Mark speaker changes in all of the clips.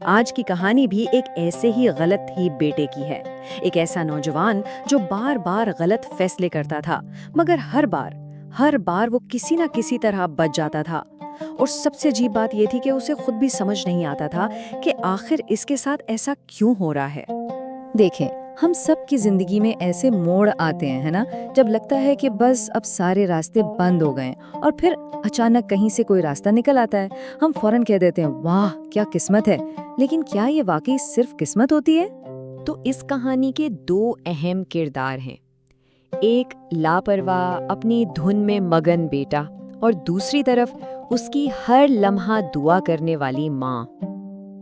Speaker 1: آج کی کہانی بھی ایک ایسے ہی غلط ہی بیٹے کی ہے۔ ایک ایسا نوجوان جو بار بار غلط فیصلے کرتا تھا، مگر ہر بار وہ کسی نہ کسی طرح بچ جاتا تھا۔ اور سب سے عجیب بات یہ تھی کہ اسے خود بھی سمجھ نہیں آتا تھا کہ آخر اس کے ساتھ ایسا کیوں ہو رہا ہے۔
Speaker 2: دیکھیں، ہم سب کی زندگی میں ایسے موڑ آتے ہیں، ہے نا، جب لگتا ہے کہ بس اب سارے راستے بند ہو گئے اور پھر اچانک کہیں سے کوئی راستہ نکل آتا ہے۔ ہم فوراً کہہ دیتے ہیں واہ کیا قسمت ہے، لیکن کیا یہ واقعی صرف قسمت ہوتی ہے؟
Speaker 1: تو اس کہانی کے دو اہم کردار ہیں، ایک لاپرواہ اپنی دھن میں مگن بیٹا اور دوسری طرف اس کی ہر لمحہ دعا کرنے والی ماں۔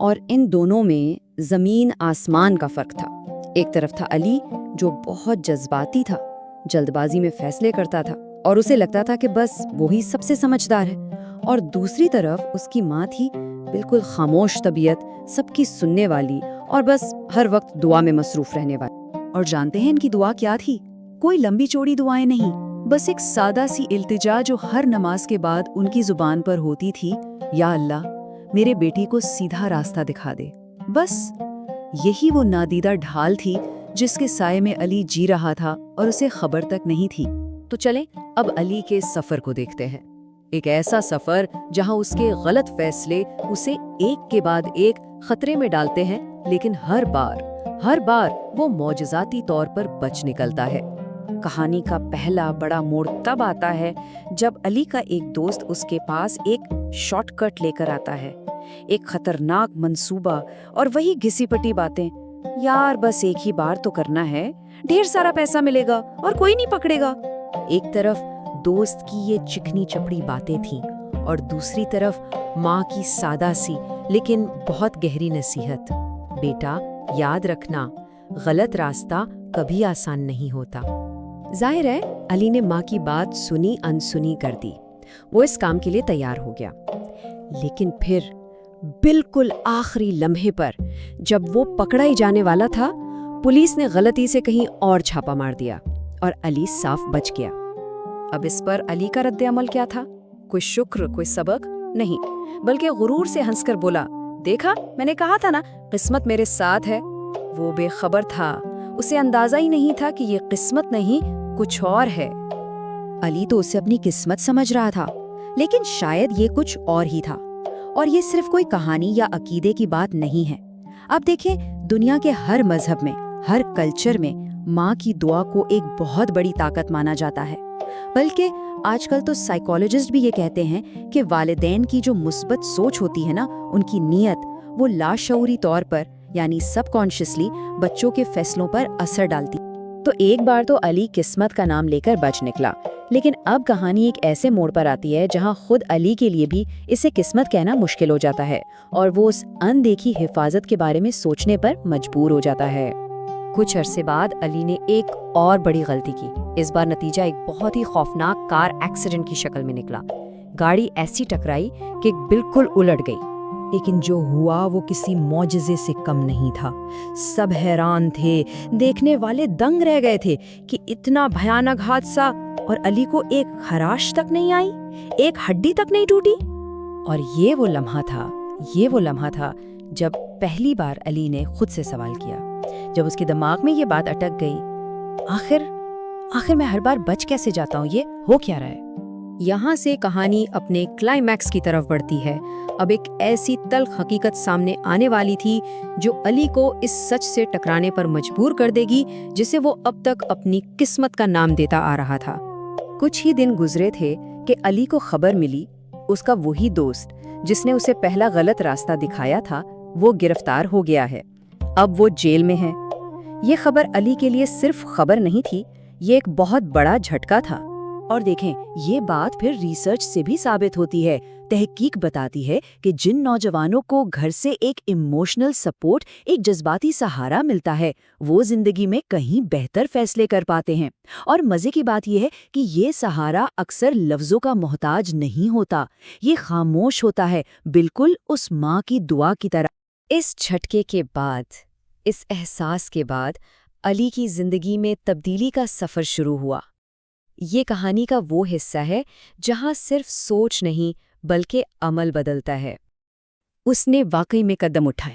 Speaker 2: اور ان دونوں میں زمین آسمان کا فرق تھا۔ ایک طرف تھا علی جو بہت جذباتی تھا، جلد بازی میں فیصلے کرتا تھا اور اسے لگتا تھا کہ بس وہی سب سے سمجھدار ہے، اور دوسری طرف اس کی ماں تھی، بالکل خاموش طبیعت، سب کی سننے والی اور بس ہر وقت دعا میں مصروف رہنے والی۔
Speaker 1: اور جانتے ہیں ان کی دعا کیا تھی؟ کوئی لمبی چوڑی دعائیں نہیں، بس ایک سادہ سی التجا جو ہر نماز کے بعد ان کی زبان پر ہوتی تھی، یا اللہ میرے بیٹی کو سیدھا راستہ دکھا دے۔ بس یہی وہ نادیدہ ڈھال تھی جس کے سائے میں علی جی رہا تھا اور اسے خبر تک نہیں تھی۔ تو چلیں اب علی کے سفر کو دیکھتے ہیں، ایک ایسا سفر جہاں اس کے غلط فیصلے اسے ایک کے بعد ایک خطرے میں ڈالتے ہیں، لیکن ہر بار وہ معجزاتی طور پر بچ نکلتا ہے۔ کہانی کا پہلا بڑا موڑ تب آتا ہے جب علی کا ایک دوست اس کے پاس ایک شارٹ کٹ لے کر آتا ہے، ایک خطرناک منصوبہ اور وہی گھسی پٹی باتیں، یار بس ایک ہی بار تو کرنا ہے، ڈھیر سارا پیسہ ملے گا اور کوئی نہیں پکڑے گا۔ ایک طرف دوست کی یہ چکنی چپڑی باتیں تھیں اور دوسری طرف ماں کی سادہ سی لیکن بہت گہری نصیحت، بیٹا یاد رکھنا غلط راستہ کبھی آسان نہیں ہوتا۔ ظاہر ہے علی نے ماں کی بات سنی انسنی کر دی، وہ اس کام کے لیے تیار ہو گیا، لیکن پھر بالکل آخری لمحے پر جب وہ پکڑا ہی جانے والا تھا، پولیس نے غلطی سے کہیں اور چھاپا مار دیا اور علی صاف بچ گیا۔ اب اس پر علی کا رد عمل کیا تھا؟ کوئی شکر، کوئی سبق نہیں، بلکہ غرور سے ہنس کر بولا، دیکھا میں نے کہا تھا نا قسمت میرے ساتھ ہے۔ وہ بے خبر تھا، اسے اندازہ ہی نہیں تھا کہ یہ قسمت نہیں کچھ اور ہے۔
Speaker 2: علی تو اسے اپنی قسمت سمجھ رہا تھا، لیکن شاید یہ کچھ اور ہی تھا، اور یہ صرف کوئی کہانی یا عقیدے کی بات نہیں ہے۔ اب دیکھیں، دنیا کے ہر مذہب میں، ہر کلچر میں ماں کی دعا کو ایک بہت بڑی طاقت مانا جاتا ہے، بلکہ آج کل تو سائیکالوجسٹ بھی یہ کہتے ہیں کہ والدین کی جو مثبت سوچ ہوتی ہے نا، ان کی نیت، وہ لاشعوری طور پر یعنی سب کانشیسلی بچوں کے فیصلوں پر اثر ڈالتی۔
Speaker 1: تو ایک بار تو علی قسمت کا نام لے کر بچ نکلا، لیکن اب کہانی ایک ایسے موڑ پر آتی ہے جہاں خود علی کے لیے بھی اسے قسمت کہنا مشکل ہو جاتا ہے، اور وہ اس اندیکھی حفاظت کے بارے میں سوچنے پر مجبور ہو جاتا ہے۔ کچھ عرصے بعد علی نے ایک اور بڑی غلطی کی۔ اس بار نتیجہ ایک بہت ہی خوفناک کار ایکسیڈنٹ کی شکل میں نکلا۔ گاڑی ایسی ٹکرائی کہ بالکل الٹ گئی، لیکن جو ہوا وہ کسی معجزے سے کم نہیں تھا۔ سب حیران تھے، دیکھنے والے دنگ رہ گئے تھے کہ اتنا بھیانک حادثہ، اور علی کو ایک خراش تک نہیں آئی، ایک ہڈی تک نہیں ٹوٹی۔ اور یہ وہ لمحہ تھا جب پہلی بار علی نے خود سے سوال کیا، جب اس کے دماغ میں یہ بات اٹک گئی، آخر میں ہر بار بچ کیسے جاتا ہوں، یہ ہو کیا رہا ہے؟ یہاں سے کہانی اپنے کلائمیکس کی طرف بڑھتی ہے۔ اب ایک ایسی تلخ حقیقت سامنے آنے والی تھی جو علی کو اس سچ سے ٹکرانے پر مجبور کر دے گی جسے وہ اب تک اپنی قسمت کا نام دیتا آ رہا تھا۔ کچھ ہی دن گزرے تھے کہ علی کو خبر ملی اس کا وہی دوست جس نے اسے پہلا غلط راستہ دکھایا تھا، وہ گرفتار ہو گیا ہے، اب وہ جیل میں ہے۔ یہ خبر علی کے لیے صرف خبر نہیں تھی، یہ ایک بہت بڑا جھٹکا تھا۔ اور دیکھیں، یہ بات پھر ریسرچ سے بھی ثابت ہوتی ہے۔ تحقیق بتاتی ہے کہ جن نوجوانوں کو گھر سے ایک ایموشنل سپورٹ، ایک جذباتی سہارا ملتا ہے، وہ زندگی میں کہیں بہتر فیصلے کر پاتے ہیں۔ اور مزے کی بات یہ ہے کہ یہ سہارا اکثر لفظوں کا محتاج نہیں ہوتا، یہ خاموش ہوتا ہے، بالکل اس ماں کی دعا کی طرح۔ اس جھٹکے کے بعد، اس احساس کے بعد، علی کی زندگی میں تبدیلی کا سفر شروع ہوا۔ یہ کہانی کا وہ حصہ ہے جہاں صرف سوچ نہیں بلکہ عمل بدلتا ہے۔ اس نے واقعی میں قدم اٹھائے،